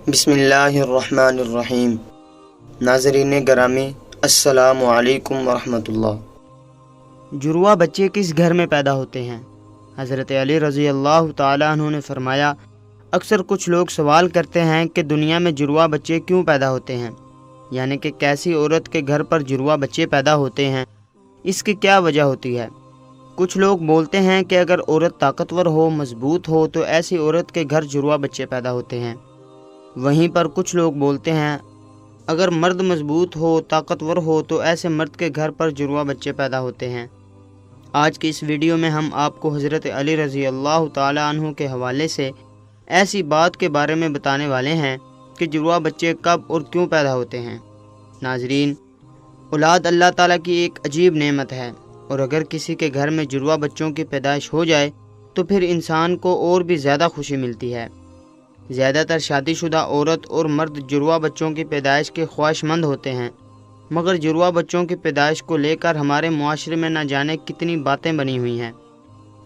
بسم اللہ الرحمن الرحیم۔ ناظرین گرامی، السلام علیکم ورحمۃ اللہ۔ جڑواں بچے کس گھر میں پیدا ہوتے ہیں؟ حضرت علی رضی اللہ تعالیٰ عنہ نے فرمایا، اکثر کچھ لوگ سوال کرتے ہیں کہ دنیا میں جڑواں بچے کیوں پیدا ہوتے ہیں، یعنی کہ کیسی عورت کے گھر پر جڑواں بچے پیدا ہوتے ہیں، اس کی کیا وجہ ہوتی ہے۔ کچھ لوگ بولتے ہیں کہ اگر عورت طاقتور ہو، مضبوط ہو تو ایسی عورت کے گھر جڑواں بچے پیدا ہوتے ہیں۔ وہیں پر کچھ لوگ بولتے ہیں اگر مرد مضبوط ہو، طاقتور ہو تو ایسے مرد کے گھر پر جڑواں بچے پیدا ہوتے ہیں۔ آج کی اس ویڈیو میں ہم آپ کو حضرت علی رضی اللہ تعالیٰ عنہ کے حوالے سے ایسی بات کے بارے میں بتانے والے ہیں کہ جڑواں بچے کب اور کیوں پیدا ہوتے ہیں۔ ناظرین، اولاد اللہ تعالیٰ کی ایک عجیب نعمت ہے، اور اگر کسی کے گھر میں جڑواں بچوں کی پیدائش ہو جائے تو پھر انسان کو اور بھی زیادہ خوشی ملتی ہے۔ زیادہ تر شادی شدہ عورت اور مرد جڑواں بچوں کی پیدائش کے خواہش مند ہوتے ہیں، مگر جڑواں بچوں کی پیدائش کو لے کر ہمارے معاشرے میں نہ جانے کتنی باتیں بنی ہوئی ہیں۔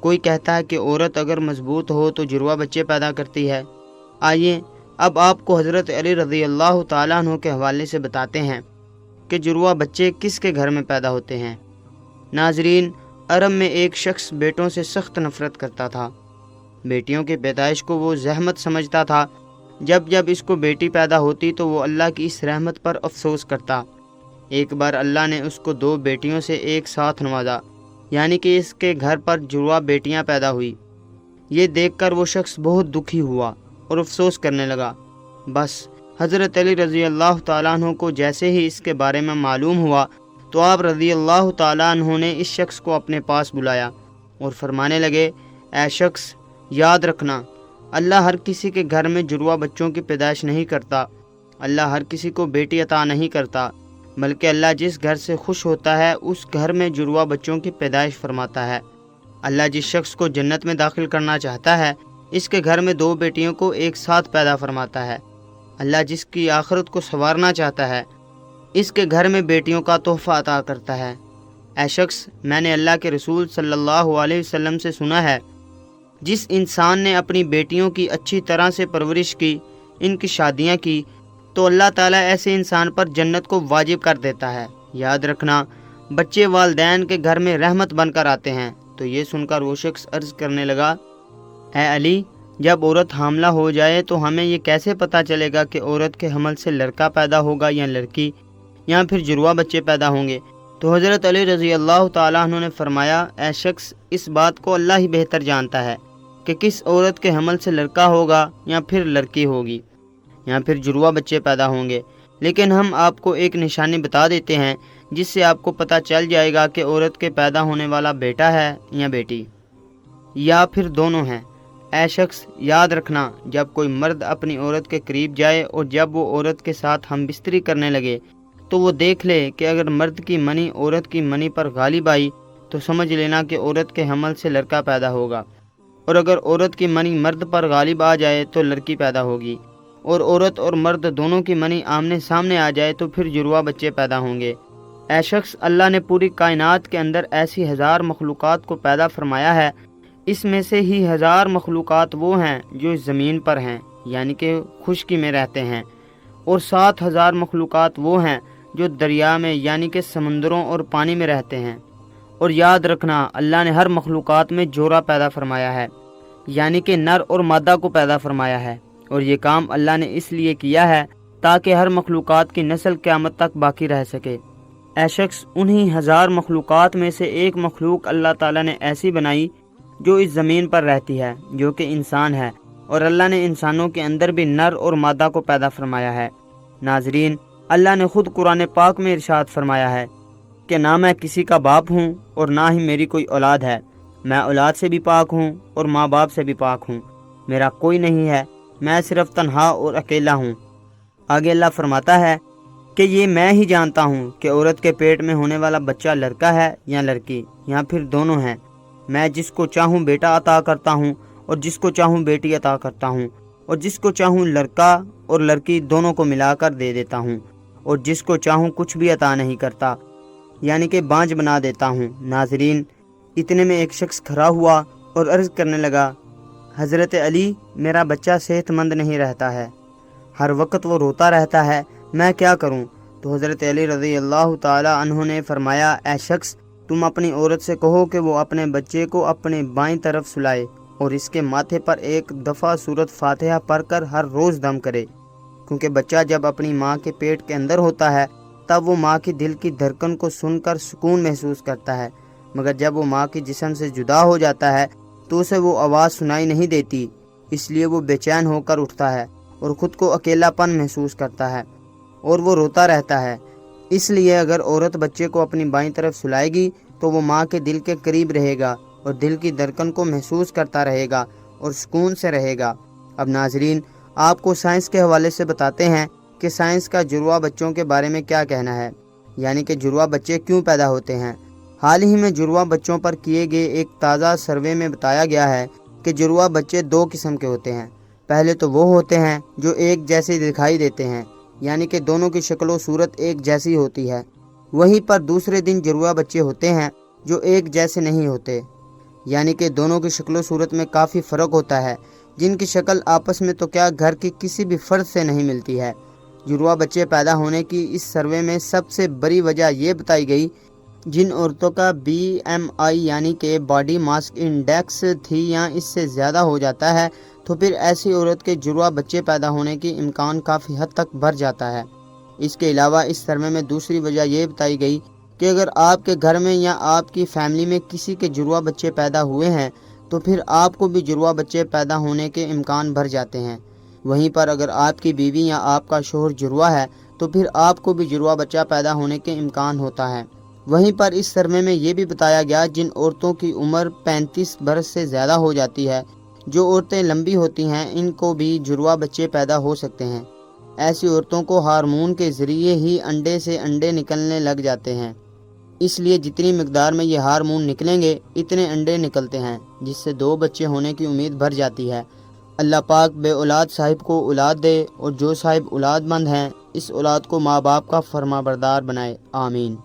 کوئی کہتا ہے کہ عورت اگر مضبوط ہو تو جڑواں بچے پیدا کرتی ہے۔ آئیے اب آپ کو حضرت علی رضی اللہ تعالیٰ عنہ کے حوالے سے بتاتے ہیں کہ جڑواں بچے کس کے گھر میں پیدا ہوتے ہیں۔ ناظرین، عرب میں ایک شخص بیٹوں سے سخت نفرت کرتا تھا۔ بیٹیوں کی پیدائش کو وہ زحمت سمجھتا تھا۔ جب اس کو بیٹی پیدا ہوتی تو وہ اللہ کی اس رحمت پر افسوس کرتا۔ ایک بار اللہ نے اس کو 2 بیٹیوں سے ایک ساتھ نوازا، یعنی کہ اس کے گھر پر جڑواں بیٹیاں پیدا ہوئی۔ یہ دیکھ کر وہ شخص بہت دکھی ہوا اور افسوس کرنے لگا۔ بس حضرت علی رضی اللہ تعالیٰ عنہ کو جیسے ہی اس کے بارے میں معلوم ہوا تو آپ رضی اللہ تعالیٰ عنہ نے اس شخص کو اپنے پاس بلایا اور فرمانے لگے، اے شخص، یاد رکھنا، اللہ ہر کسی کے گھر میں جڑواں بچوں کی پیدائش نہیں کرتا۔ اللہ ہر کسی کو بیٹی عطا نہیں کرتا، بلکہ اللہ جس گھر سے خوش ہوتا ہے اس گھر میں جڑواں بچوں کی پیدائش فرماتا ہے۔ اللہ جس شخص کو جنت میں داخل کرنا چاہتا ہے اس کے گھر میں 2 بیٹیوں کو ایک ساتھ پیدا فرماتا ہے۔ اللہ جس کی آخرت کو سنوارنا چاہتا ہے اس کے گھر میں بیٹیوں کا تحفہ عطا کرتا ہے۔ اے شخص، میں نے اللہ کے رسول صلی اللہ علیہ وسلم سے سنا ہے، جس انسان نے اپنی بیٹیوں کی اچھی طرح سے پرورش کی، ان کی شادیاں کی، تو اللہ تعالیٰ ایسے انسان پر جنت کو واجب کر دیتا ہے۔ یاد رکھنا، بچے والدین کے گھر میں رحمت بن کر آتے ہیں۔ تو یہ سن کر وہ شخص عرض کرنے لگا، اے علی، جب عورت حاملہ ہو جائے تو ہمیں یہ کیسے پتہ چلے گا کہ عورت کے حمل سے لڑکا پیدا ہوگا یا لڑکی، یا پھر جڑواں بچے پیدا ہوں گے؟ تو حضرت علی رضی اللہ تعالیٰ عنہ نے فرمایا، اے شخص، اس بات کو اللہ ہی بہتر جانتا ہے کہ کس عورت کے حمل سے لڑکا ہوگا یا پھر لڑکی ہوگی، یا پھر جڑواں بچے پیدا ہوں گے۔ لیکن ہم آپ کو ایک نشانی بتا دیتے ہیں جس سے آپ کو پتہ چل جائے گا کہ عورت کے پیدا ہونے والا بیٹا ہے یا بیٹی، یا پھر دونوں ہیں۔ اے شخص، یاد رکھنا، جب کوئی مرد اپنی عورت کے قریب جائے اور جب وہ عورت کے ساتھ ہم بستری کرنے لگے تو وہ دیکھ لے کہ اگر مرد کی منی عورت کی منی پر غالب آئی تو سمجھ لینا کہ عورت کے حمل سے لڑکا پیدا ہوگا، اور اگر عورت کی منی مرد پر غالب آ جائے تو لڑکی پیدا ہوگی، اور عورت اور مرد دونوں کی منی آمنے سامنے آ جائے تو پھر جڑواں بچے پیدا ہوں گے۔ اے شخص، اللہ نے پوری کائنات کے اندر ایسی 1000 مخلوقات کو پیدا فرمایا ہے، اس میں سے ہی 1000 مخلوقات وہ ہیں جو اس زمین پر ہیں، یعنی کہ خشکی میں رہتے ہیں، اور 7000 مخلوقات وہ ہیں جو دریا میں یعنی کہ سمندروں اور پانی میں رہتے ہیں۔ اور یاد رکھنا، اللہ نے ہر مخلوقات میں جوڑا پیدا فرمایا ہے، یعنی کہ نر اور مادہ کو پیدا فرمایا ہے، اور یہ کام اللہ نے اس لیے کیا ہے تاکہ ہر مخلوقات کی نسل قیامت تک باقی رہ سکے۔ اے شخص، انہی 1000 مخلوقات میں سے ایک مخلوق اللہ تعالیٰ نے ایسی بنائی جو اس زمین پر رہتی ہے، جو کہ انسان ہے، اور اللہ نے انسانوں کے اندر بھی نر اور مادہ کو پیدا فرمایا ہے۔ ناظرین، اللہ نے خود قرآن پاک میں ارشاد فرمایا ہے کہ نہ میں کسی کا باپ ہوں اور نہ ہی میری کوئی اولاد ہے، میں اولاد سے بھی پاک ہوں اور ماں باپ سے بھی پاک ہوں، میرا کوئی نہیں ہے، میں صرف تنہا اور اکیلا ہوں۔ آگے اللہ فرماتا ہے کہ یہ میں ہی جانتا ہوں کہ عورت کے پیٹ میں ہونے والا بچہ لڑکا ہے یا لڑکی، یا پھر دونوں ہیں۔ میں جس کو چاہوں بیٹا عطا کرتا ہوں اور جس کو چاہوں بیٹی عطا کرتا ہوں، اور جس کو چاہوں لڑکا اور لڑکی دونوں کو ملا کر دے دیتا ہوں، اور جس کو چاہوں کچھ بھی عطا نہیں کرتا، یعنی کہ بانجھ بنا دیتا ہوں۔ ناظرین، اتنے میں ایک شخص کھڑا ہوا اور عرض کرنے لگا، حضرت علی، میرا بچہ صحت مند نہیں رہتا ہے، ہر وقت وہ روتا رہتا ہے، میں کیا کروں؟ تو حضرت علی رضی اللہ تعالی عنہ نے فرمایا، اے شخص، تم اپنی عورت سے کہو کہ وہ اپنے بچے کو اپنے بائیں طرف سلائے اور اس کے ماتھے پر ایک دفعہ سورۃ فاتحہ پڑھ کر ہر روز دم کرے، کیونکہ بچہ جب اپنی ماں کے پیٹ کے اندر ہوتا ہے تب وہ ماں کی دل کی دھڑکن کو سن کر سکون محسوس کرتا ہے، مگر جب وہ ماں کے جسم سے جدا ہو جاتا ہے تو اسے وہ آواز سنائی نہیں دیتی، اس لیے وہ بے چین ہو کر اٹھتا ہے اور خود کو اکیلا پن محسوس کرتا ہے اور وہ روتا رہتا ہے۔ اس لیے اگر عورت بچے کو اپنی بائیں طرف سلائے گی تو وہ ماں کے دل کے قریب رہے گا اور دل کی دھڑکن کو محسوس کرتا رہے گا اور سکون سے رہے گا۔ اب ناظرین، آپ کو سائنس کے حوالے سے بتاتے ہیں کہ سائنس کا جڑواں بچوں کے بارے میں کیا کہنا ہے، یعنی کہ جڑواں بچے کیوں پیدا ہوتے ہیں۔ حال ہی میں جڑواں بچوں پر کیے گئے ایک تازہ سروے میں بتایا گیا ہے کہ جڑواں بچے دو قسم کے ہوتے ہیں۔ پہلے تو وہ ہوتے ہیں جو ایک جیسے دکھائی دیتے ہیں، یعنی کہ دونوں کی شکل و صورت ایک جیسی ہوتی ہے۔ وہیں پر دوسرے دن جڑواں بچے ہوتے ہیں جو ایک جیسے نہیں ہوتے، یعنی کہ دونوں کی شکل و صورت میں کافی فرق ہوتا ہے، جن کی شکل آپس میں تو کیا گھر کی کسی بھی فرد سے نہیں ملتی ہے۔ جڑواں بچے پیدا ہونے کی اس سروے میں سب سے بڑی وجہ یہ بتائی گئی، جن عورتوں کا BMI یعنی کہ باڈی ماس انڈیکس 3 یا اس سے زیادہ ہو جاتا ہے تو پھر ایسی عورت کے جڑواں بچے پیدا ہونے کی امکان کافی حد تک بڑھ جاتا ہے۔ اس کے علاوہ اس سروے میں دوسری وجہ یہ بتائی گئی کہ اگر آپ کے گھر میں یا آپ کی فیملی میں کسی کے جڑواں بچے پیدا ہوئے ہیں تو پھر آپ کو بھی جڑواں بچے پیدا ہونے کے امکان بڑھ جاتے ہیں۔ وہیں پر اگر آپ کی بیوی یا آپ کا شوہر جڑواں ہے تو پھر آپ کو بھی جڑواں بچہ پیدا ہونے کے امکان ہوتا ہے۔ وہیں پر اس سروے میں یہ بھی بتایا گیا جن عورتوں کی عمر 35 برس سے زیادہ ہو جاتی ہے، جو عورتیں لمبی ہوتی ہیں، ان کو بھی جڑواں بچے پیدا ہو سکتے ہیں۔ ایسی عورتوں کو ہارمون کے ذریعے ہی انڈے سے انڈے نکلنے لگ جاتے ہیں، اس لیے جتنی مقدار میں یہ ہارمون نکلیں گے اتنے انڈے نکلتے ہیں، جس سے 2 بچے ہونے کی امید بڑھ جاتی ہے۔ اللہ پاک بے اولاد صاحب کو اولاد دے اور جو صاحب اولاد مند ہیں اس اولاد کو ماں باپ کا فرما بردار بنائے، آمین۔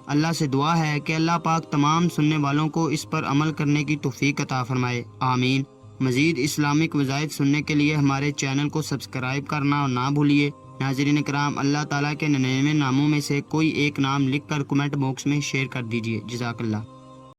اللہ سے دعا ہے کہ اللہ پاک تمام سننے والوں کو اس پر عمل کرنے کی توفیق عطا فرمائے، آمین۔ مزید اسلامک وظائف سننے کے لیے ہمارے چینل کو سبسکرائب کرنا اور نہ بھولیے۔ ناظرین کرام، اللہ تعالیٰ کے 99 ناموں میں سے کوئی ایک نام لکھ کر کمنٹ باکس میں شیئر کر دیجیے۔ جزاک اللہ۔